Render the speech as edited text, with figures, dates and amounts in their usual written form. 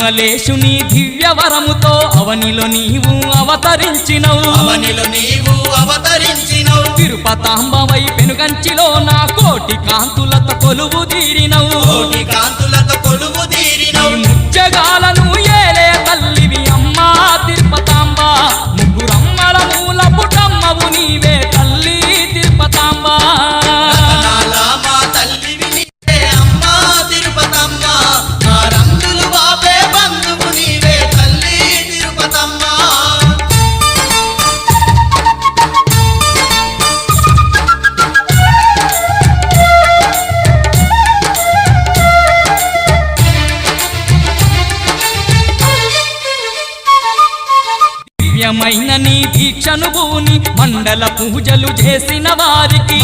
విమలేశుని దివ్యవరముతో అవనిలో నీవు అవతరించినవు తిరుపతాంబవై పెనుగంచిలో నా కోటి కాంతులతో కొలువు తీరినవు ముచ్చగాలను ఏలే తల్లివి అమ్మా తిరుపతాంబ ముగ్గురమ్మల మూల పుటమ్మవు నీవే తల్లి తిరుపతాంబ దివ్యమైన నీ దీక్షను భూని మండల పూజలు చేసిన వారికి